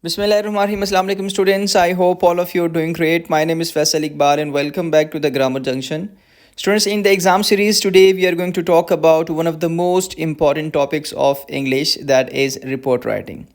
Bismillahirrahmanirrahim. Assalamu alaikum students. I hope all of you are doing great. My name is Faisal Iqbal and welcome back to the Grammar Junction. Students, in the exam series today we are going to talk about one of the most important topics of English, that is report writing.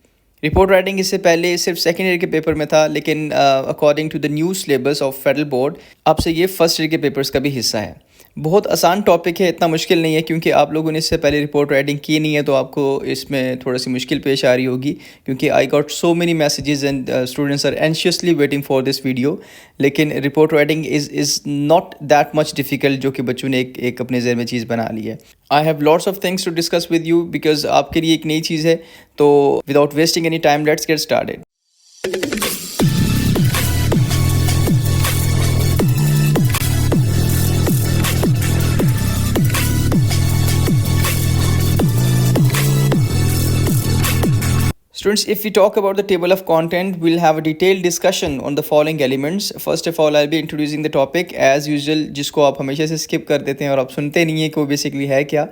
Report writing इससे पहले सिर्फ second year के paper में था, लेकिन according to the new syllabus of federal board अब से ये फर्स्ट ईयर के पेपर्स का भी हिस्सा है। बहुत आसान टॉपिक है, इतना मुश्किल नहीं है, क्योंकि आप लोगों ने इससे पहले रिपोर्ट राइटिंग की नहीं है तो आपको इसमें थोड़ी सी मुश्किल पेश आ रही होगी, क्योंकि I got so many messages and students are anxiously waiting for this video. लेकिन report writing is not that much difficult, जो कि बच्चों ने एक अपने ज़हन में चीज़ बना ली है। I have lots of things to discuss with you because आपके लिए एक नई चीज़ है। तो without wasting any time let's get started. Students, if we talk about the table of content, we'll have a detailed discussion on the following elements. First of all, I'll be introducing the topic as usual, जिसको आप हमेशा से skip कर देते हैं और आप सुनते नहीं हैं कि वो बेसिकली है क्या।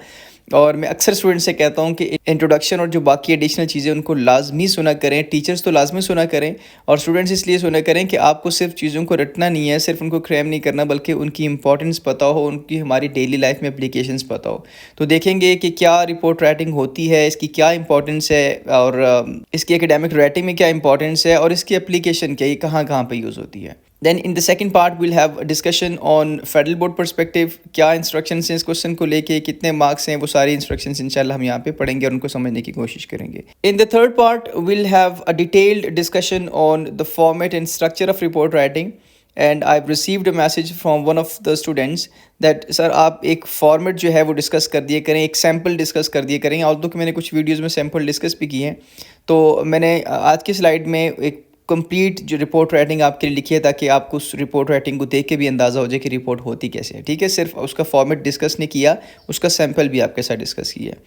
और मैं अक्सर स्टूडेंट से कहता हूँ कि इंट्रोडक्शन और जो बाकी एडिशनल चीज़ें उनको लाजमी सुना करें। टीचर्स तो लाजमी सुना करें और स्टूडेंट्स इसलिए सुना करें कि आपको सिर्फ चीज़ों को रटना नहीं है, सिर्फ उनको क्रैम नहीं करना, बल्कि उनकी इंपॉर्टेंस पता हो, उनकी हमारी डेली लाइफ में एप्लीकेशंस पता हो। तो देखेंगे कि क्या रिपोर्ट राइटिंग होती है, इसकी क्या इंपॉर्टेंस है, और इसकी एकेडमिक राइटिंग में क्या इंपॉर्टेंस है, और इसकी एप्लीकेशन क्या, ये कहाँ कहाँ पर यूज़ होती है। Then in the second part we'll have a discussion on federal board perspective, क्या इंस्ट्रक्शंस हैं इस क्वेश्चन को लेके, कितने मार्क्स हैं, वो सारी इंस्ट्रक्शंस इंशाल्लाह हम यहाँ पे पढ़ेंगे और उनको समझने की कोशिश करेंगे। In the third part we'll have a detailed discussion on the format and structure of report writing, and I've received a message from one of the students that sir आप एक फॉर्मेट जो है वो डिस्कस कर दिए करें, एक sample discuss कर दिए करें। ऑल्दो कि मैंने कुछ वीडियोज़ में सैम्पल डिस्कस भी किए हैं, तो मैंने आज की स्लाइड में एक कंप्लीट जो रिपोर्ट राइटिंग आपके लिए लिखी है, ताकि आपको उस रिपोर्ट राइटिंग को देख के भी अंदाज़ा हो जाए कि रिपोर्ट होती कैसे है। ठीक है, सिर्फ उसका फॉर्मेट डिस्कस नहीं किया, उसका सैम्पल भी आपके साथ डिस्कस किया।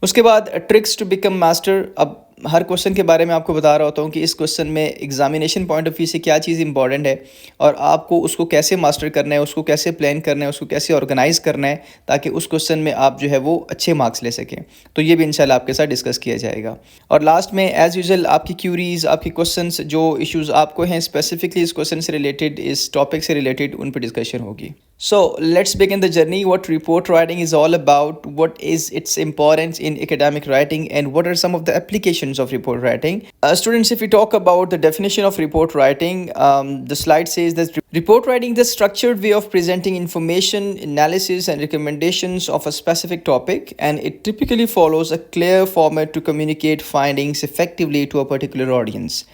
उसके बाद ट्रिक्स टू बिकम मास्टर। अब हर क्वेश्चन के बारे में आपको बता रहा होता हूँ कि इस क्वेश्चन में एग्जामिनेशन पॉइंट ऑफ व्यू से क्या चीज़ इंपॉर्टेंट है और आपको उसको कैसे मास्टर करना है, उसको कैसे प्लान करना है, उसको कैसे ऑर्गेनाइज़ करना है, ताकि उस क्वेश्चन में आप जो है वो अच्छे मार्क्स ले सकें। तो ये भी इंशाल्लाह आपके साथ डिस्कस किया जाएगा। और लास्ट में एज़ यूजुअल आपकी क्यूरीज़, आपकी क्वेश्चंस, जो इश्यूज़ आपको हैं स्पेसिफिकली इस क्वेश्चन से रिलेटेड, इस टॉपिक से रिलेटेड, उन पर डिस्कशन होगी। So let's begin the journey. What report writing is all about, what is its importance in academic writing, and what are some of the applications of report writing. Students, if we talk about the definition of report writing, the slide says that report writing is the structured way of presenting information, analysis, and recommendations of a specific topic, and it typically follows a clear format to communicate findings effectively to a particular audience.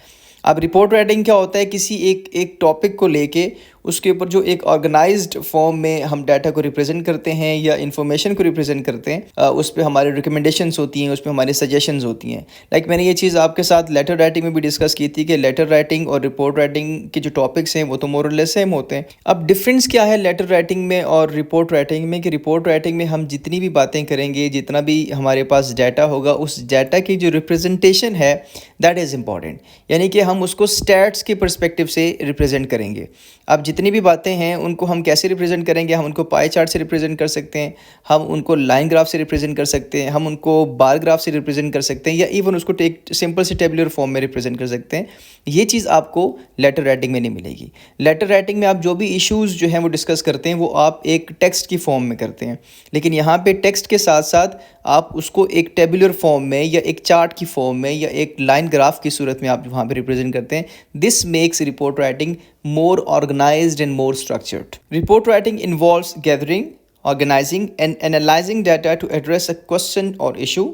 अब report writing क्या होता है, किसी एक topic को लेके उसके ऊपर जो एक ऑर्गेनाइज्ड फॉर्म में हम डाटा को रिप्रेजेंट करते हैं या इन्फॉर्मेशन को रिप्रेजेंट करते हैं, उस पर हमारे रिकमेंडेशंस होती हैं, उस पर हमारी सजेशंस होती हैं। लाइक मैंने ये चीज़ आपके साथ लेटर राइटिंग में भी डिस्कस की थी कि लेटर राइटिंग और रिपोर्ट राइटिंग के जो टॉपिक्स हैं वो तो मोर और लेस सेम होते हैं। अब डिफरेंस क्या है लेटर राइटिंग में और रिपोर्ट राइटिंग में, कि रिपोर्ट राइटिंग में हम जितनी भी बातें करेंगे, जितना भी हमारे पास डाटा होगा, उस डाटा की जो रिप्रेजेंटेशन है दैट इज़ इम्पॉर्टेंट, यानी कि हम उसको स्टैट्स के परस्पेक्टिव से रिप्रेजेंट करेंगे। अब जितनी भी बातें हैं उनको हम कैसे रिप्रेजेंट करेंगे, हम उनको पाई चार्ट से रिप्रेजेंट कर सकते हैं, हम उनको लाइन ग्राफ से रिप्रेजेंट कर सकते हैं, हम उनको बार ग्राफ से रिप्रेजेंट कर सकते हैं, या इवन उसको सिंपल से टेबुलर फॉर्म में रिप्रेजेंट कर सकते हैं। ये चीज़ आपको लेटर राइटिंग में नहीं मिलेगी। लेटर राइटिंग में आप जो भी इश्यूज़ जो हैं वो डिस्कस करते हैं वो आप एक टेक्स्ट की फॉर्म में करते हैं, लेकिन यहाँ पे टेक्स्ट के साथ साथ आप उसको एक टेबुलर फॉर्म में या एक चार्ट की फॉर्म में या एक लाइन ग्राफ की सूरत में आप वहाँ पे रिप्रेजेंट करते हैं। This makes report writing more organized and more structured. Report writing involves gathering, organizing, and analyzing data to address a question or issue.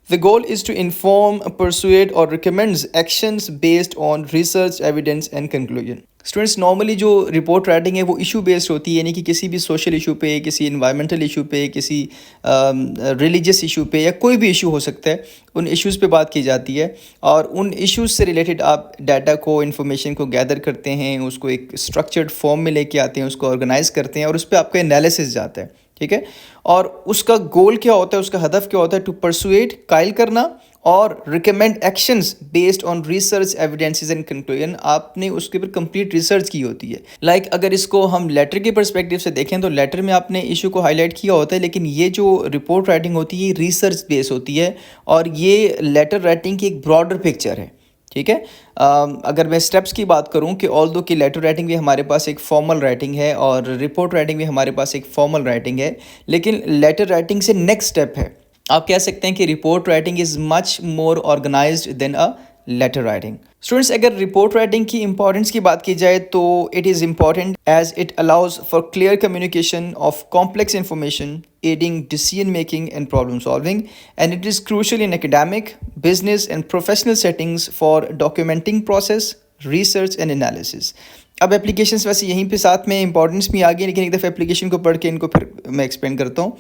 The goal is to inform, persuade, or recommend actions based on research, evidence, and conclusion. Students, normally जो report writing है वो issue based होती है, यानी कि किसी भी social issue पे, किसी इन्वायरमेंटल इशू पे, किसी रिलीजियस इशू पे, या कोई भी इशू हो सकता है, उन इश्यूज़ पे बात की जाती है और उन इश्यूज़ से रिलेटेड आप डाटा को, इन्फॉर्मेशन को गैदर करते हैं, उसको एक स्ट्रक्चर्ड फॉर्म में लेके आते हैं, उसको ऑर्गेनाइज करते हैं और उस पर आपका एनालिसिस जाता है। ठीक है, और उसका गोल क्या होता है, उसका हदफ क्या होता है, टू परसुएड, कायल करना, और recommend actions based on research, evidences and conclusion. आपने उसके ऊपर कंप्लीट रिसर्च की होती है। लाइक अगर इसको हम लेटर के पर्सपेक्टिव से देखें तो लेटर में आपने इशू को हाईलाइट किया होता है, लेकिन ये जो रिपोर्ट राइटिंग होती है ये रिसर्च बेस होती है और ये लेटर राइटिंग की एक ब्रॉडर पिक्चर है। ठीक है। अगर मैं स्टेप्स की बात करूं कि ऑल्दो कि लेटर राइटिंग भी हमारे पास एक फॉर्मल राइटिंग है और रिपोर्ट राइटिंग भी हमारे पास एक फॉर्मल राइटिंग है, लेकिन लेटर राइटिंग से नेक्स्ट स्टेप है, आप कह सकते हैं कि report writing is much more organised than a letter writing. Students, अगर रिपोर्ट राइटिंग की इंपॉर्टेंस की बात की जाए तो it is important as it allows for clear communication of complex information, aiding decision making and problem solving, and it is crucial in academic, business and professional settings for documenting process, research and analysis. अब applications वैसे यहीं पे साथ में importance भी आ गई, लेकिन एक दफ़ा एप्लीकेशन को पढ़ के इनको फिर मैं एक्सप्लेन करता हूँ।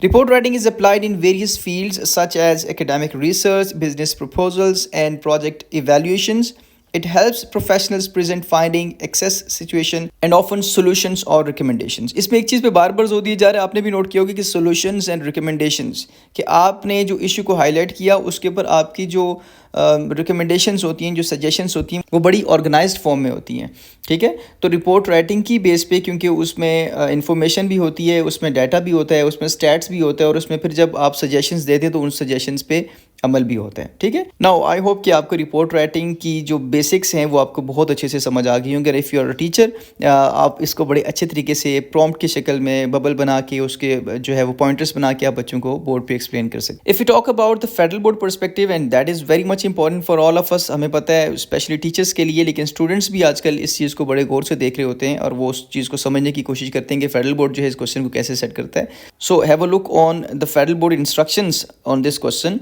Report writing is applied in various fields such as academic research, business proposals and project evaluations. It helps professionals present finding, access situation and often solutions or recommendations. इसमें एक चीज़ पे बार बार जोर दिया जा रहा है, आपने भी नोट किया होगा कि solutions and recommendations, कि आपने जो इशू को हाईलाइट किया उसके ऊपर आपकी जो रिकमेंडेशंस होती हैं, जो सजेशंस होती हैं, वो बड़ी ऑर्गेनाइज्ड फॉर्म में होती हैं। ठीक है, तो रिपोर्ट राइटिंग की बेस पे, क्योंकि उसमें इंफॉर्मेशन भी होती है, उसमें डाटा भी होता है, उसमें स्टैट्स भी होता है और उसमें फिर जब आप सजेशंस देते हैं तो उन सजेशंस पे अमल भी होता है। ठीक है, नाउ आई होप कि आपको रिपोर्ट राइटिंग की जो बेसिक्स हैं वो आपको बहुत अच्छे से समझ आ गई होंगी। अगर if you are a teacher, आप इसको बड़े अच्छे तरीके से प्रॉम्प्ट की शक्ल में बबल बना के उसके जो है वो पॉइंटर्स बना के आप बच्चों को बोर्ड पे एक्सप्लेन कर सकते। If you talk about the federal board perspective, and that is very much important for all of us, हमें पता है स्पेशली टीचर्स के लिए, लेकिन स्टूडेंट्स भी आजकल इस चीज़ को बड़े गौर से देख रहे होते हैं और वो उस चीज़ को समझने की कोशिश करते हैं कि फेडरल बोर्ड जो है इस क्वेश्चन को कैसे सेट करता है। So have a look on the federal board instructions on this question.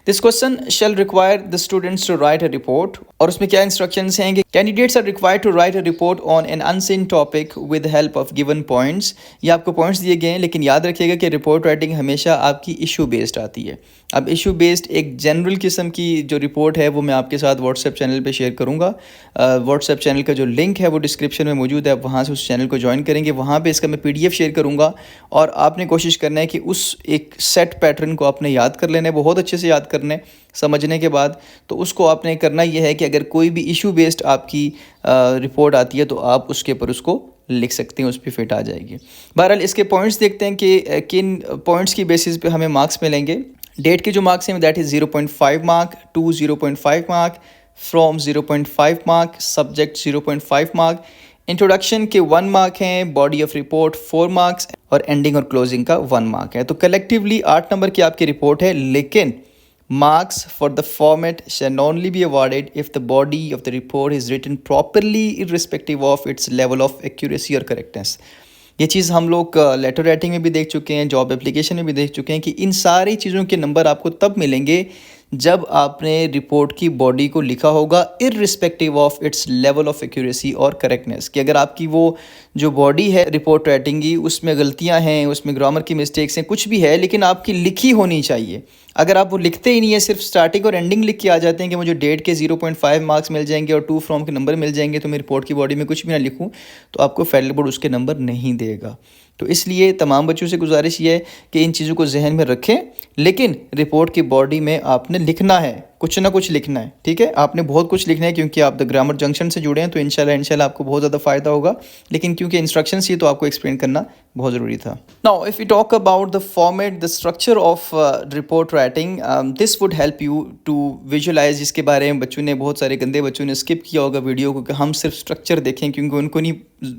This question shall require the students to write a report. और उसमें क्या इंस्ट्रक्शंस हैं कि candidates are required to write a report on an unseen topic with help of given points. ये आपको points दिए गए हैं, लेकिन याद रखिएगा कि रिपोर्ट राइटिंग हमेशा आपकी इशू बेस्ड आती है। अब इशू बेस्ड एक जनरल किस्म की जो रिपोर्ट है वो मैं आपके साथ व्हाट्सएप चैनल पे शेयर करूँगा। व्हाट्सएप चैनल का जो लिंक है वो डिस्क्रिप्शन में मौजूद है, आप वहाँ से उस चैनल को ज्वाइन करेंगे, वहाँ पे इसका मैं PDF शेयर करूँगा और आपने कोशिश करना है कि उस एक सेट पैटर्न को आपने याद कर लेना है, बहुत अच्छे से याद करना है। समझने के बाद तो उसको आपने करना यह है कि अगर कोई भी इशू बेस्ड आपकी रिपोर्ट आती है तो आप उसके ऊपर उसको लिख सकते हैं, उस पर फिट आ जाएगी। बहरहाल इसके पॉइंट्स देखते हैं कि किन पॉइंट्स की बेसिस पे हमें मार्क्स मिलेंगे। डेट के जो मार्क्स हैं that is 0.5 mark, to 0.5 mark, from 0.5 mark, subject 0.5 mark, introduction के 1 मार्क हैं, बॉडी ऑफ रिपोर्ट 4 मार्क्स और एंडिंग और क्लोजिंग का 1 मार्क है। तो कलेक्टिवली 8 नंबर की आपकी रिपोर्ट है, लेकिन marks for the format shall only be awarded if the body of the report is written properly irrespective of its level of accuracy or correctness. ये चीज़ हम लोग लेटर राइटिंग में भी देख चुके हैं, जॉब एप्लीकेशन में भी देख चुके हैं कि इन सारी चीज़ों के नंबर आपको तब मिलेंगे जब आपने रिपोर्ट की बॉडी को लिखा होगा irrespective of its level of accuracy और करेक्टनेस, कि अगर आपकी वो जो बॉडी है रिपोर्ट राइटिंग की उसमें गलतियां हैं, उसमें ग्रामर की मिस्टेक्स हैं, कुछ भी है, लेकिन आपकी लिखी होनी चाहिए। अगर आप वो लिखते ही नहीं है, सिर्फ स्टार्टिंग और एंडिंग लिख के आ जाते हैं कि मुझे डेट के 0.5 मार्क्स मिल जाएंगे और 2 फ्रॉम के नंबर मिल जाएंगे, तो मैं रिपोर्ट की बॉडी में कुछ भी ना लिखूँ तो आपको फेडरल बोर्ड उसके नंबर नहीं देगा। तो इसलिए तमाम बच्चों से गुजारिश ये है कि इन चीज़ों को जहन में रखें, लेकिन रिपोर्ट की बॉडी में आपने लिखना है, कुछ ना कुछ लिखना है। ठीक है, आपने बहुत कुछ लिखना है क्योंकि आप द ग्रामर जंक्शन से जुड़े हैं, तो इंशाल्लाह आपको बहुत ज़्यादा फ़ायदा होगा, लेकिन क्योंकि इंस्ट्रक्शंस ही तो आपको एक्सप्लेन करना बहुत ज़रूरी था। Now if you talk about the format, the structure of report writing, this would help you to visualise, जिसके बारे में बच्चों ने, बहुत सारे गंदे बच्चों ने स्किप किया होगा वीडियो को, कि हम सिर्फ स्ट्रक्चर देखें, क्योंकि उनको नहीं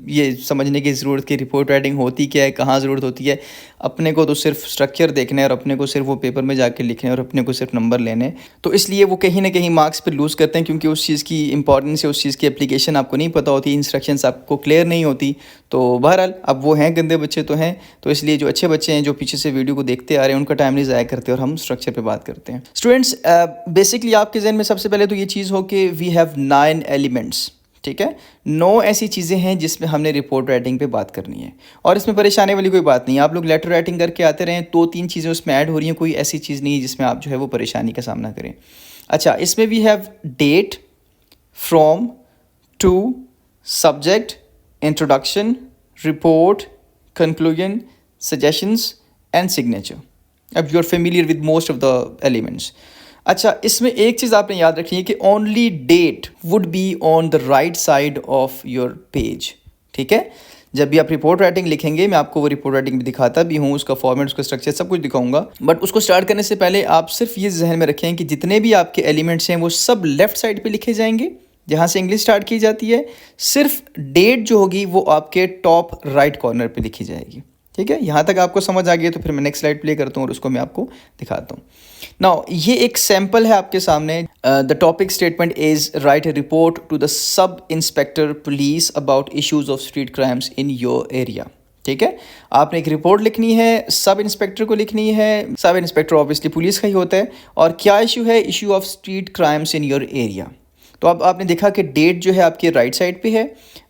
ये समझने की ज़रूरत कि रिपोर्ट राइटिंग होती क्या है, कहाँ ज़रूरत होती है। अपने को तो सिर्फ स्ट्रक्चर देखना है और अपने को सिर्फ वो पेपर में जाके लिखने और अपने को सिर्फ नंबर लेने, तो इसलिए वो कहीं ना कहीं मार्क्स पे लूज़ करते हैं, क्योंकि उस चीज़ की इंपॉर्टेंस है, उस चीज़ की एप्लीकेशन आपको नहीं पता होती, इंस्ट्रक्शंस आपको क्लियर नहीं होती। तो बहरहाल अब वो हैं, गंदे बच्चे तो हैं, तो इसलिए जो अच्छे बच्चे हैं जो पीछे से वीडियो को देखते आ रहे हैं उनका टाइम नहीं ज़ाया करते और हम स्ट्रक्चर पे बात करते हैं। स्टूडेंट्स, बेसिकली आपके जहन में सबसे पहले तो ये चीज़ हो कि वी हैव 9 एलिमेंट्स। ठीक है, 9 ऐसी चीज़ें हैं जिसमें हमने रिपोर्ट राइटिंग पे बात करनी है, और इसमें परेशानी वाली कोई बात नहीं है। आप लोग लेटर राइटिंग करके आते रहें, 2-3 चीज़ें उसमें ऐड हो रही हैं, कोई ऐसी चीज़ नहीं है जिसमें आप जो है वो परेशानी का सामना करें। अच्छा, इसमें we have date, from, to, subject, introduction, report, conclusion, suggestions and signature. अब you are familiar with most of the elements. अच्छा, इसमें एक चीज़ आपने याद रखनी है कि only date would be on the right side of your page. ठीक है, जब भी आप रिपोर्ट राइटिंग लिखेंगे, मैं आपको वो रिपोर्ट राइटिंग भी दिखाता भी हूँ, उसका फॉर्मेट, उसका स्ट्रक्चर सब कुछ दिखाऊंगा। बट उसको स्टार्ट करने से पहले आप सिर्फ ये जहन में रखें कि जितने भी आपके एलिमेंट्स हैं वो सब लेफ्ट साइड पे लिखे जाएंगे, जहाँ से इंग्लिश स्टार्ट की जाती है। सिर्फ डेट जो होगी वो आपके टॉप राइट कॉर्नर पे लिखी जाएगी। ठीक है, यहाँ तक आपको समझ आ गई तो फिर मैं नेक्स्ट स्लाइड प्ले करता हूँ और उसको मैं आपको दिखाता हूँ। नाउ ये एक सैम्पल है आपके सामने। The topic statement is write a report to the sub inspector police about issues of street crimes in your area. ठीक है, आपने एक रिपोर्ट लिखनी है, सब इंस्पेक्टर को लिखनी है। सब इंस्पेक्टर ऑब्वियसली पुलिस का ही होता है। और क्या इशू है? Issue of street crimes in your area. तो अब आपने देखा कि डेट जो है आपके राइट साइड पे है,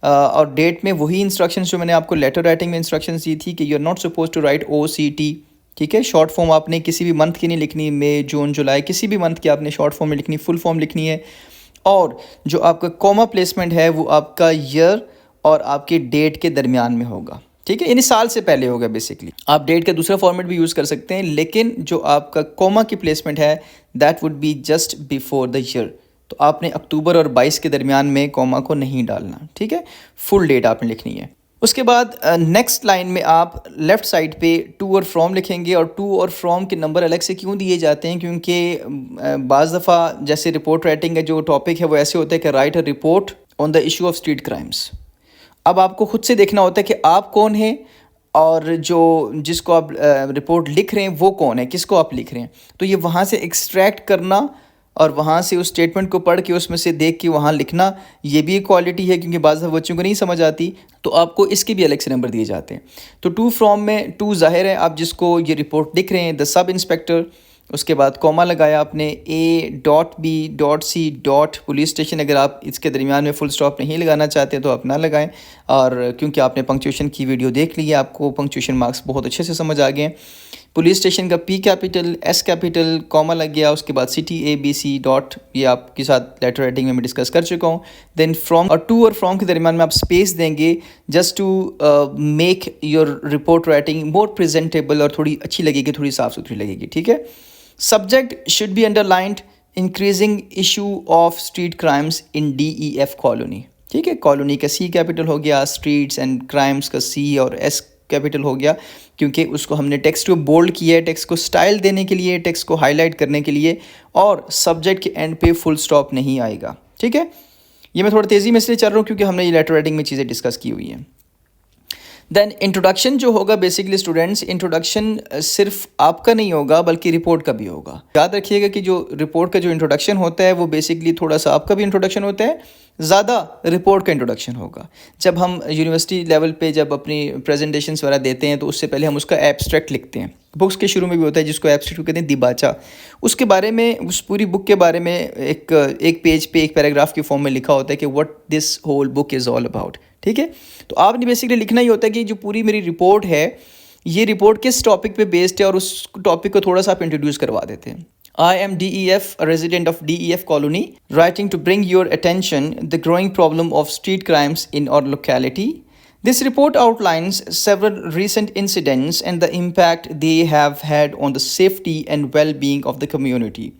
और डेट में वही इंस्ट्रक्शंस जो मैंने आपको लेटर राइटिंग में इंस्ट्रक्शंस दी थी कि you are not suppose to write OCT। ठीक है, शॉर्ट फॉर्म आपने किसी भी मंथ की नहीं लिखनी, मई जून जुलाई किसी भी मंथ की आपने शॉर्ट फॉर्म में लिखनी, फुल फॉर्म लिखनी है। और जो आपका कॉमा प्लेसमेंट है वो आपका ईयर और आपके डेट के दरमियान में होगा। ठीक है, यानी साल से पहले होगा बेसिकली। आप डेट का दूसरा फॉर्मेट भी यूज़ कर सकते हैं, लेकिन जो आपका कॉमा की प्लेसमेंट है that would be just before the year. तो आपने अक्टूबर और 22 के दरमियान में कॉमा को नहीं डालना। ठीक है, फुल डेट आपने लिखनी है। उसके बाद नेक्स्ट लाइन में आप लेफ़्ट साइड पे टू और फ्रॉम लिखेंगे। और टू और फ्रॉम के नंबर अलग से क्यों दिए जाते हैं? क्योंकि बाज़ दफ़ा जैसे रिपोर्ट राइटिंग का जो टॉपिक है वो ऐसे होता है कि right a report on the issue of street crimes. अब आपको खुद से देखना होता है कि आप कौन हैं और जो जिसको आप रिपोर्ट लिख रहे हैं वो कौन है, किसको आप लिख रहे हैं। तो ये वहाँ से एक्सट्रैक्ट करना और वहाँ से उस स्टेटमेंट को पढ़ के उसमें से देख के वहाँ लिखना, ये भी एक क्वालिटी है। क्योंकि बाज़ बच्चों को नहीं समझ आती तो आपको इसके भी अलग से नंबर दिए जाते हैं। तो टू फ्रॉम में टू ज़ाहिर है आप जिसको ये रिपोर्ट लिख रहे हैं, द सब इंस्पेक्टर। उसके बाद कॉमा लगाया आपने, A.B.C. Police station. अगर आप इसके दरमियान में फुल स्टॉप नहीं लगाना चाहते तो आप ना लगाएं। और क्योंकि आपने पंक्चुएशन की वीडियो देख ली है, आपको पंक्चुएशन मार्क्स बहुत अच्छे से समझ आ गए हैं। पुलिस स्टेशन का P capital, S capital, comma लग गया। उसके बाद सिटी ABC डॉट, ये आपके साथ लेटर राइटिंग में मैं डिस्कस कर चुका हूँ। देन फ्रॉम, और टू और फ्रॉम के दरमियान में आप स्पेस देंगे just to make your report writing more presentable और थोड़ी अच्छी लगेगी, थोड़ी साफ़ सुथरी लगेगी। ठीक है, subject should be underlined, increasing issue of street crimes in DEF colony. ठीक है, कॉलोनी का C कैपिटल हो गया, स्ट्रीट्स एंड क्राइम्स का C और S कैपिटल हो गया, क्योंकि उसको हमने टेक्स्ट को बोल्ड किया है, टेक्स्ट को स्टाइल देने के लिए, टेक्स्ट को हाईलाइट करने के लिए। और सब्जेक्ट के एंड पे फुल स्टॉप नहीं आएगा। ठीक है, ये मैं थोड़ा तेज़ी में इसलिए चल रहा हूँ क्योंकि हमने ये लेटर राइटिंग में चीज़ें डिस्कस की हुई हैं। देन इंट्रोडक्शन जो होगा, बेसिकली स्टूडेंट्स, इंट्रोडक्शन सिर्फ आपका नहीं होगा बल्कि रिपोर्ट का भी होगा। याद रखिएगा कि जो रिपोर्ट का जो इंट्रोडक्शन होता है वो बेसिकली थोड़ा सा आपका भी इंट्रोडक्शन होता है, ज़्यादा रिपोर्ट का इंट्रोडक्शन होगा। जब हम यूनिवर्सिटी लेवल पे जब अपनी प्रेजेंटेशंस वगैरह देते हैं तो उससे पहले हम उसका एब्स्ट्रैक्ट लिखते हैं। बुक्स के शुरू में भी होता है जिसको एब्स्ट्रैक्ट कहते हैं, दिबाचा। उसके बारे में, उस पूरी बुक के बारे में एक पेज पे एक पैराग्राफ के फॉर्म में लिखा होता है कि what this whole book is all about. ठीक है, तो आपने बेसिकली लिखना ही होता है कि जो पूरी मेरी रिपोर्ट है ये रिपोर्ट किस टॉपिक पे बेस्ड है, और उस टॉपिक को थोड़ा सा आप इंट्रोड्यूस करवा देते हैं। I am DEF, a resident of DEF colony, writing to bring your attention the growing problem of street crimes in our locality. This report outlines several recent incidents and the impact they have had on the safety and well-being of the community.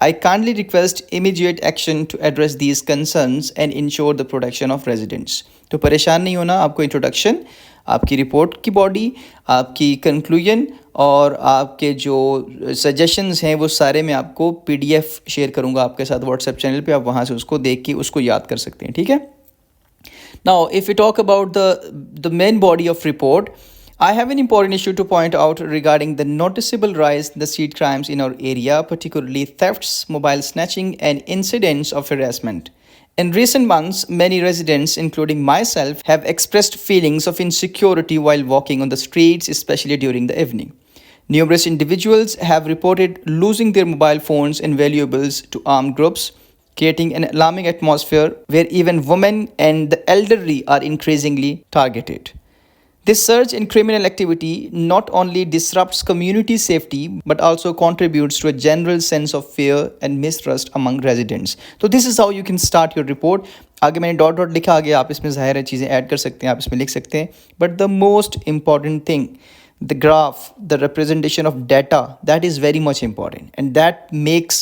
I kindly request immediate action to address these concerns and ensure the protection of residents. तो परेशान नहीं होना, आपको introduction, आपकी report की body, आपकी conclusion और आपके जो सजेशंस हैं वो सारे मैं आपको PDF शेयर करूंगा आपके साथ व्हाट्सएप चैनल पे। आप वहाँ से उसको देख के उसको याद कर सकते हैं। ठीक है, now if you talk about the main body of report, I have an important issue to point out regarding the noticeable rise in the street crimes in our area, particularly thefts, mobile snatching, and incidents of harassment. In recent months, many residents, including myself, have expressed feelings of insecurity while walking on the streets, especially during the evening. Numerous individuals have reported losing their mobile phones and valuables to armed groups, creating an alarming atmosphere where even women and the elderly are increasingly targeted. This surge in criminal activity not only disrupts community safety but also contributes to a general sense of fear and mistrust among residents. So this is how you can start your report. आगे मैंने dot dot लिखा, आगे आप इसमें ज़ाहिर है चीज़ें add कर सकते हैं, आप इसमें लिख सकते हैं। But the most important thing, the graph, the representation of data, that is very much important, and that makes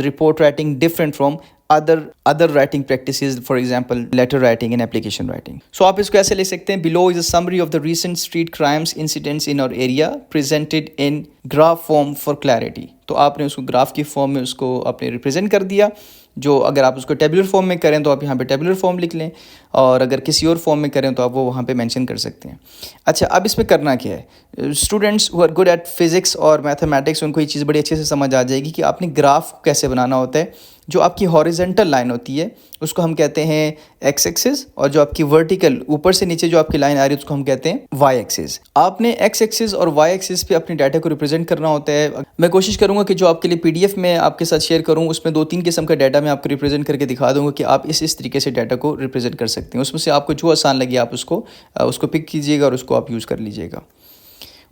report writing different from other writing practices, for example letter writing and application writing. So आप इसको ऐसे ले सकते हैं, below is a summary of the recent street crimes incidents in our area presented in graph form for clarity. तो आपने उसको graph की फॉर्म में उसको आपने रिप्रेजेंट कर दिया। जो अगर आप उसको टेबुलर फॉर्म में करें तो आप यहाँ पे टेबुलर फॉर्म लिख लें, और अगर किसी और फॉर्म में करें तो आप वो वहाँ पे मेंशन कर सकते हैं। अच्छा, अब इसमें करना क्या है, students who are good at physics और मैथमेटिक्स उनको ये चीज़ बड़ी अच्छे से समझ आ जाएगी कि आपने ग्राफ कैसे बनाना होता है। जो आपकी हॉरिजेंटल लाइन होती है उसको हम कहते हैं एक्स एक्सिस, और जो आपकी वर्टिकल ऊपर से नीचे जो आपकी लाइन आ रही है उसको हम कहते हैं वाई एक्सिस। आपने एक्स एक्सिस और वाई एक्सिस पे अपने डाटा को रिप्रेजेंट करना होता है। मैं कोशिश करूंगा कि जो आपके लिए पीडीएफ में आपके साथ शेयर करूं उसमें 2-3 किस्म का डाटा मैं आपको रिप्रेजेंट करके दिखा दूंगा कि आप इस तरीके से डाटा को रिप्रेजेंट कर सकते हैं। उसमें से आपको जो आसान लगे आप उसको पिक कीजिएगा और उसको आप यूज़ कर लीजिएगा।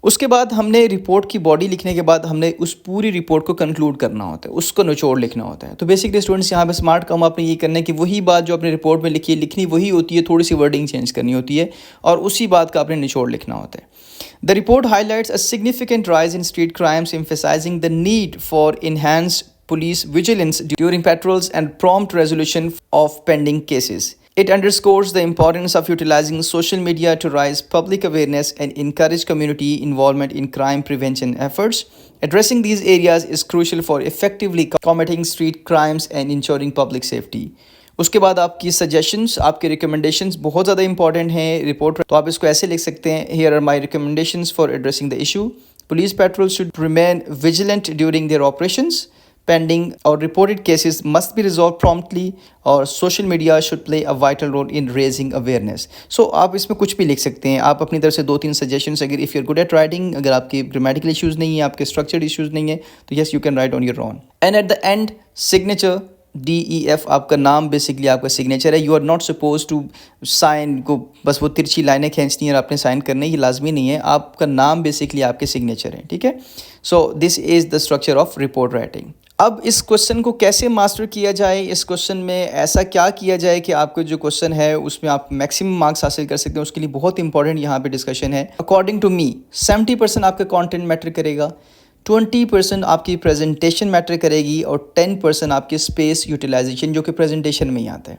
उसके बाद हमने रिपोर्ट की बॉडी लिखने के बाद हमने उस पूरी रिपोर्ट को कंक्लूड करना होता है, उसको निचोड़ लिखना होता है। तो बेसिकली स्टूडेंट्स यहाँ पे स्मार्ट काम आपने ये करना है कि वही बात जो आपने रिपोर्ट में लिखी है लिखनी वही होती है, थोड़ी सी वर्डिंग चेंज करनी होती है और उसी बात का आपने निचोड़ लिखना होता है। The report highlights a significant rise in street crimes emphasizing the need for enhanced police vigilance during patrols and prompt resolution of pending cases. It underscores the importance of utilizing social media to raise public awareness and encourage community involvement in crime prevention efforts. Addressing these areas is crucial for effectively combating street crimes and ensuring public safety. उसके बाद आपकी suggestions, आपके recommendations बहुत ज़्यादा important हैं report में, तो आप इसको ऐसे लिख सकते हैं, here are my recommendations for addressing the issue. Police patrols should remain vigilant during their operations. Pending or reported cases must be resolved promptly, और social media should play a vital role in raising awareness. So आप इसमें कुछ भी लिख सकते हैं, आप अपनी तरफ से 2-3 सजेशंस, अगर if you're good at writing, अगर आपके grammatical issues नहीं है, आपके structured issues नहीं है, तो yes you can write on your own. And at the end signature, DEF आपका नाम बेसिकली आपका सिग्नेचर है। You are not suppose to sign को बस वो तिरछी लाइनें खींचनी है और आपने साइन करने, ये लाजमी नहीं है, आपका नाम बेसिकली आपके सिग्नेचर है, ठीक है। So this is the structure of report writing. अब इस क्वेश्चन को कैसे मास्टर किया जाए, इस क्वेश्चन में ऐसा क्या किया जाए कि आपको जो क्वेश्चन है उसमें आप मैक्सिमम मार्क्स हासिल कर सकते हैं, उसके लिए बहुत इंपॉर्टेंट यहाँ पे डिस्कशन है। अकॉर्डिंग टू मी 70% आपका कंटेंट मैटर करेगा, 20% आपकी प्रेजेंटेशन मैटर करेगी और 10% आपकी स्पेस यूटिलाइजेशन जो कि प्रेजेंटेशन में ही आता है।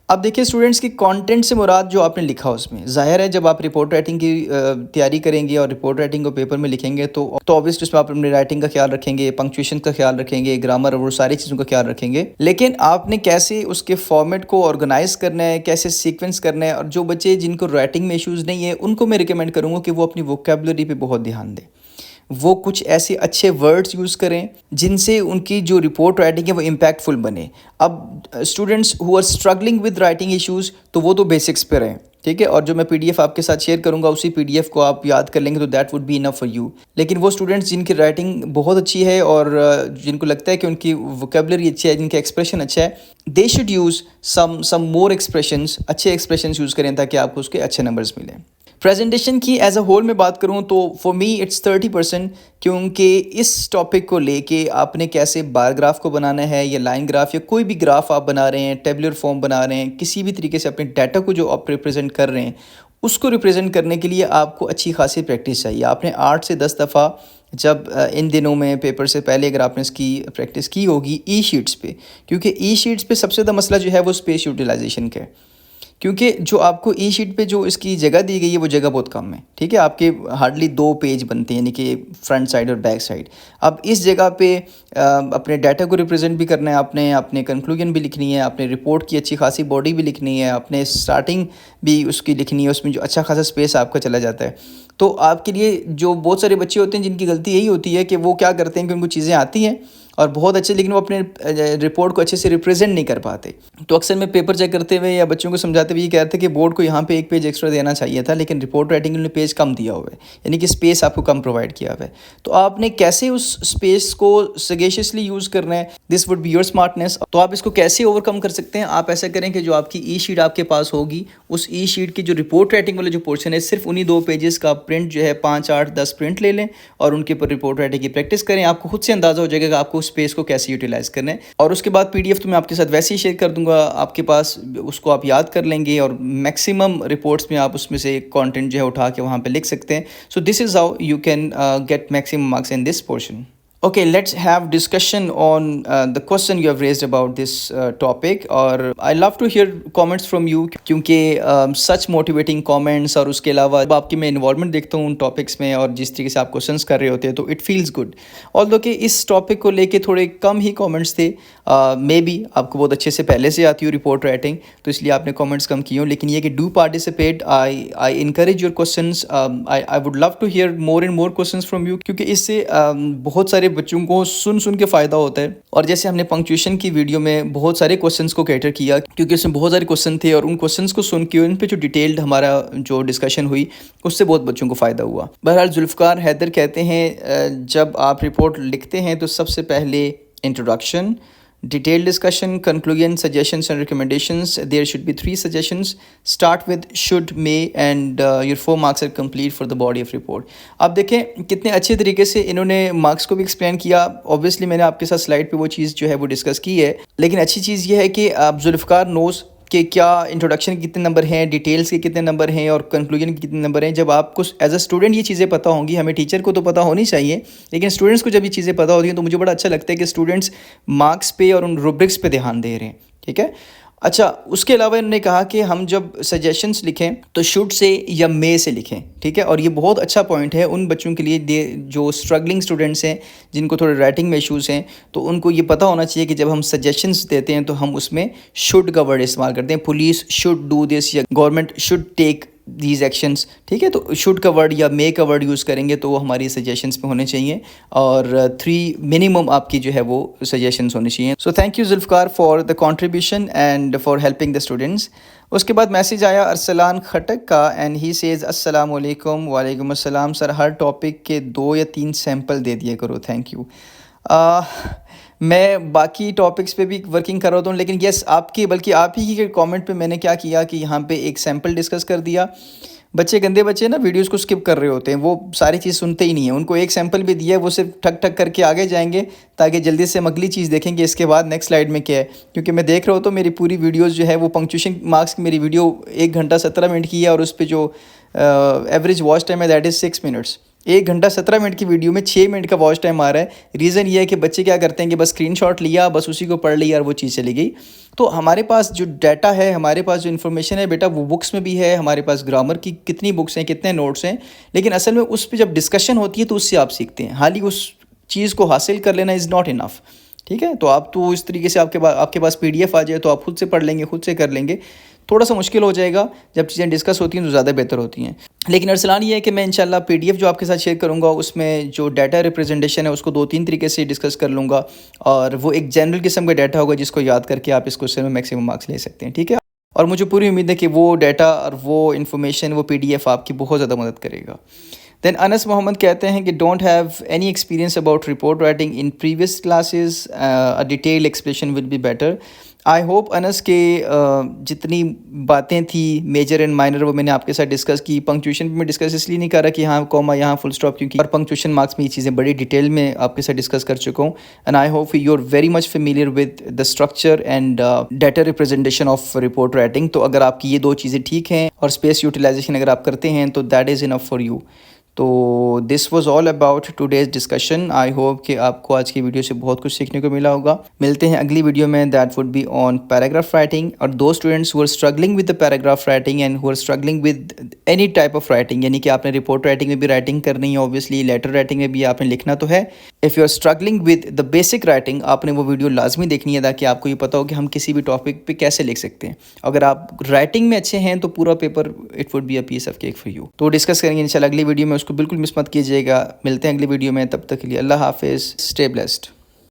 अब देखिए स्टूडेंट्स की कंटेंट से मुराद जो आपने लिखा उसमें, जाहिर है जब आप रिपोर्ट राइटिंग की तैयारी करेंगे और रिपोर्ट राइटिंग को पेपर में लिखेंगे तो ऑब्वियसली उसमें आप अपनी राइटिंग का ख्याल रखेंगे, पंक्चुएशन का ख्याल रखेंगे, ग्रामर और वो सारी चीज़ों का ख्याल रखेंगे, लेकिन आपने कैसे उसके फॉर्मेट को ऑर्गेनाइज करना है, कैसे सीक्वेंस करना है। और जो बच्चे जिनको राइटिंग में इशूज़ नहीं है उनको मैं रिकमेंड करूँगा कि वो अपनी वोकेबलरी पे बहुत ध्यान दें, वो कुछ ऐसे अच्छे वर्ड्स यूज़ करें जिनसे उनकी जो रिपोर्ट राइटिंग है वो इम्पैक्टफुल बने। अब students who are struggling with writing issues तो वो तो बेसिक्स पे रहें, ठीक है, और जो मैं पीडीएफ आपके साथ शेयर करूंगा उसी पीडीएफ को आप याद कर लेंगे तो that would be enough for you. लेकिन वो स्टूडेंट्स जिनकी राइटिंग बहुत अच्छी है और जिनको लगता है कि उनकी वोकेबलरी अच्छी है, जिनका एक्सप्रेशन अच्छा है, they should use some more expressions, अच्छे एक्सप्रेशंस यूज़ करें ताकि आपको उसके अच्छे नंबर्स मिलें। प्रेजेंटेशन की एज अ होल में बात करूं तो फॉर मी इट्स 30%, क्योंकि इस टॉपिक को लेके आपने कैसे बार ग्राफ को बनाना है या लाइन ग्राफ या कोई भी ग्राफ आप बना रहे हैं, टेबुलर फॉर्म बना रहे हैं, किसी भी तरीके से अपने डाटा को जो आप रिप्रेजेंट कर रहे हैं उसको रिप्रेजेंट करने के लिए आपको अच्छी खासी प्रैक्टिस चाहिए। आपने 8 से 10 दफ़ा जब इन दिनों में पेपर से पहले अगर आपने इसकी प्रैक्टिस की होगी ई शीट्स पे, क्योंकि ई शीट्स पे सबसे ज़्यादा मसला जो है वो स्पेस यूटिलाइजेशन का है, क्योंकि जो आपको ई शीट पे जो इसकी जगह दी गई है वो जगह बहुत कम है, ठीक है, आपके हार्डली 2 पेज बनते हैं, यानी कि फ्रंट साइड और बैक साइड। अब इस जगह पे अपने डाटा को रिप्रेजेंट भी करना है, आपने अपने कंक्लूजन भी लिखनी है, अपने रिपोर्ट की अच्छी खासी बॉडी भी लिखनी है, अपने स्टार्टिंग भी उसकी लिखनी है, उसमें जो अच्छा खासा स्पेस आपका चला जाता है। तो आपके लिए जो बहुत सारे बच्चे होते हैं जिनकी गलती यही होती है कि वो क्या करते हैं कि उनको चीज़ें आती हैं और बहुत अच्छे, लेकिन वो अपने रिपोर्ट को अच्छे से रिप्रेजेंट नहीं कर पाते। तो अक्सर मैं पेपर चेक करते हुए या बच्चों को समझाते हुए ये कहते हैं कि बोर्ड को यहाँ पे 1 पेज एक्स्ट्रा देना चाहिए था, लेकिन रिपोर्ट राइटिंग में पेज कम दिया हुआ है, यानी कि स्पेस आपको कम प्रोवाइड किया हुआ है। तो आपने कैसे उस स्पेस को सगेशियसली यूज़ करना है, this would be your smartness. तो आप इसको कैसे ओवरकम कर सकते हैं, आप ऐसा करें कि जो आपकी ई शीट आपके पास होगी उस ई शीट की जो रिपोर्ट राइटिंग वाला जो पोर्शन है सिर्फ उन्हीं 2 पेजेस का प्रिंट जो है 5, 8, 10 प्रिंट ले लें और उनके ऊपर रिपोर्ट राइटिंग की प्रैक्टिस करें। आपको खुद से अंदाज़ा हो जाएगा कि आपको स्पेस को कैसे यूटिलाइज करना है। और उसके बाद पीडीएफ तो मैं आपके साथ वैसे ही शेयर कर दूंगा आपके पास, उसको आप याद कर लेंगे और मैक्सिमम रिपोर्ट्स में आप उसमें से कंटेंट जो है उठा के वहाँ पे लिख सकते हैं। So this is how you can get maximum marks in this portion. Okay, let's have discussion on the question you have raised about this topic. और I love to hear comments from you क्योंकि such motivating comments और उसके अलावा जब आपकी मैं involvement देखता हूँ उन topics में और जिस तरीके से आप क्वेश्चंस कर रहे होते हैं तो it feels good. Although कि इस topic को लेके थोड़े कम ही comments थे, मे बी आपको बहुत अच्छे से पहले से आती हो रिपोर्ट राइटिंग तो इसलिए आपने कमेंट्स कम किए हो, लेकिन ये कि do participate. I encourage your questions. I would love to hear more and more questions from you क्योंकि इससे बहुत सारे बच्चों को सुन सुन के फ़ायदा होता है. और जैसे हमने पंक्चुएशन की वीडियो में बहुत सारे क्वेश्चंस को कैटर किया क्योंकि उसमें बहुत सारे क्वेश्चन थे और उन क्वेश्चंस को सुन के उन पर जो डिटेल्ड हमारा जो डिस्कशन हुई उससे बहुत बच्चों को फ़ायदा हुआ. बहरहाल जुल्फ़कार हैदर कहते हैं जब आप रिपोर्ट लिखते हैं तो सबसे पहले introduction, detailed discussion, conclusion, suggestions and recommendations. There should be 3 suggestions. Start with should, may and your 4 marks are complete for the body of report. अब देखें कितने अच्छे तरीके से इन्होंने मार्क्स को भी एक्सप्लेन किया. ऑब्वियसली मैंने आपके साथ स्लाइड पे वो चीज़ जो है वो डिस्कस की है, लेकिन अच्छी चीज़ ये है कि आप जुल्फ़कार नोज़ कि क्या इंट्रोडक्शन के कितने नंबर हैं, डिटेल्स के कितने नंबर हैं और कंक्लूजन के कितने नंबर हैं. जब आपको एज अ स्टूडेंट ये चीज़ें पता होंगी, हमें टीचर को तो पता होनी चाहिए, लेकिन स्टूडेंट्स को जब ये चीज़ें पता होती हैं तो मुझे बड़ा अच्छा लगता है कि स्टूडेंट्स मार्क्स पे और उन रुब्रिक्स पे ध्यान दे रहे हैं. ठीक है. अच्छा, उसके अलावा इन्होंने कहा कि हम जब सजेशंस लिखें तो शुड से या मे से लिखें. ठीक है. और ये बहुत अच्छा पॉइंट है उन बच्चों के लिए जो स्ट्रगलिंग स्टूडेंट्स हैं, जिनको थोड़े राइटिंग में इश्यूज़ हैं, तो उनको ये पता होना चाहिए कि जब हम सजेशंस देते हैं तो हम उसमें शुड का वर्ड इस्तेमाल करते हैं. पुलिस शुड डू दिस या government should take these actions. ठीक है. तो शुड का वर्ड या मे का वर्ड यूज़ करेंगे तो वो हमारी सजेशंस में होने चाहिए और 3 मिनिमम आपकी जो है वो सजेशंस होनी चाहिए. So thank you Zulfiqar for the contribution and for helping the students. उसके बाद मैसेज आया अरसलान खटक का एंड ही सेज़ अस्सलाम वालेकुम. वालेकुम अस्सलाम सर, हर टॉपिक के 2 या 3 सैम्पल दे दिया करो. Thank you. मैं बाकी टॉपिक्स पे भी वर्किंग कर रहा हूँ, लेकिन यस आपकी बल्कि आप ही के कमेंट पे मैंने क्या किया कि यहाँ पे एक सैम्पल डिस्कस कर दिया. बच्चे गंदे बच्चे ना वीडियोस को स्किप कर रहे होते हैं, वो सारी चीज़ सुनते ही नहीं है. उनको एक सैम्पल भी दिया है, वो सिर्फ ठक ठक करके आगे जाएंगे ताकि जल्दी से हम अगली चीज़ देखेंगे इसके बाद नेक्स्ट स्लाइड में क्या है. क्योंकि मैं देख रहा हूँ तो मेरी पूरी वीडियोज़ जो है वो पंक्चुएशन मार्क्स की मेरी वीडियो 1 घंटा 17 मिनट की है और उस पर जो एवरेज वॉच टाइम है दैट इज़ 6 मिनट्स. 1 घंटा 17 मिनट की वीडियो में 6 मिनट का वॉच टाइम आ रहा है. रीज़न ये है कि बच्चे क्या करते हैं कि बस स्क्रीनशॉट लिया, बस उसी को पढ़ लिया और वो चीज़ चली गई. तो हमारे पास जो डाटा है, हमारे पास जो इन्फॉर्मेशन है बेटा, वो बुक्स में भी है. हमारे पास ग्रामर की कितनी बुक्स हैं, कितने नोट्स हैं, लेकिन असल में उस पर जब डिस्कशन होती है तो उससे आप सीखते हैं. हालांकि उस चीज़ को हासिल कर लेना इज़ नॉट इनफ. ठीक है. तो आप तो इस तरीके से आपके पास PDF आ जाए तो आप खुद से पढ़ लेंगे, खुद से कर लेंगे. थोड़ा सा मुश्किल हो जाएगा, जब चीज़ें डिस्कस होती हैं तो ज़्यादा बेहतर होती हैं. लेकिन अरसलान ये है कि मैं इंशाल्लाह PDF जो आपके साथ शेयर करूंगा उसमें जो डाटा रिप्रेजेंटेशन है उसको 2-3 तरीके से डिस्कस कर लूँगा और वो एक जनरल किस्म का डाटा होगा जिसको याद करके आप इस क्वेश्चन में मैक्सिमम मार्क्स ले सकते हैं. ठीक है. और मुझे पूरी उम्मीद है कि वो डाटा और वो इन्फॉर्मेशन, वो PDF आपकी बहुत ज़्यादा मदद करेगा. देन अनस मोहम्मद कहते हैं कि don't have any experience about report writing in previous classes, a detail explanation will be better. I hope Anas के जितनी बातें थी मेजर एंड माइनर वो मैंने आपके साथ डिस्कस की. पंक्चुएशन में डिस्कस इसलिए नहीं कर रहा कि हाँ कॉमा यहाँ फुल स्टॉप, क्योंकि और पंक्चुएशन मार्क्स में ये चीज़ें बड़ी डिटेल में आपके साथ डिस्कस कर चुका हूँ. And I hope you are very much familiar with the structure and data representation of report writing. तो अगर आपकी ये 2 चीज़ें ठीक हैं और स्पेस यूटिलाइजेशन अगर आप करते हैं तो that is enough for you. तो this was all about today's discussion. I hope कि आपको आज की वीडियो से बहुत कुछ सीखने को मिला होगा. मिलते हैं अगली वीडियो में, that would be on paragraph writing. और to students who are struggling with the paragraph writing and who are struggling with any type of writing, यानी कि आपने रिपोर्ट राइटिंग में भी राइटिंग करनी है, ऑब्वियसली लेटर राइटिंग में भी आपने लिखना तो है. If you are struggling with the basic writing, आपने वो वीडियो लाजमी देखनी है ताकि आपको ये पता हो कि हम किसी भी टॉपिक पे कैसे लिख सकते हैं. अगर आप राइटिंग में अच्छे हैं तो पूरा paper it would be a piece of cake for you. तो डिस्कस करेंगे इंशाल्लाह अगली वीडियो में, उसको बिल्कुल मिस मत कीजिएगा. मिलते हैं अगली वीडियो में, तब तक के लिए अल्लाह हाफिज़, स्टे ब्लेस्ड.